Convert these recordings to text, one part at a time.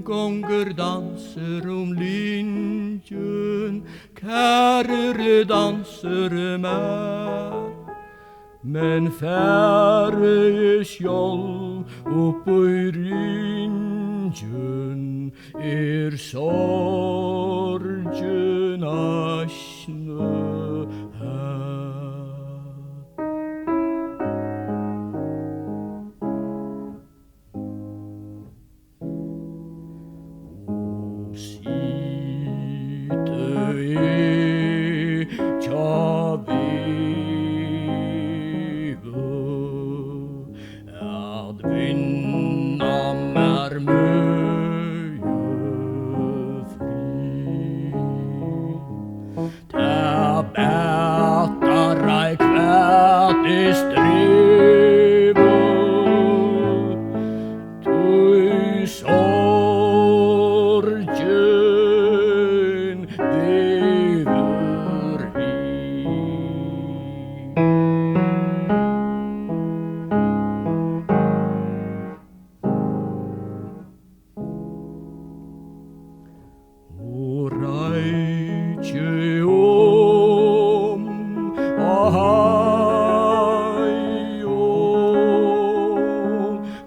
gonger danser linjen, kære dansere mer. Men færre jeg skjold oppå i ringen, sorgen asne her. Vinnam møye fri. Ta bætar ei kvært I strevo, tui sorgen vever hi. Reitje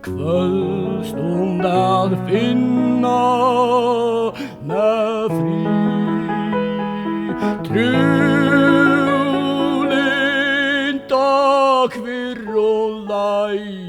kvöldstund að finna með frí. Trúlinda kvirr og læ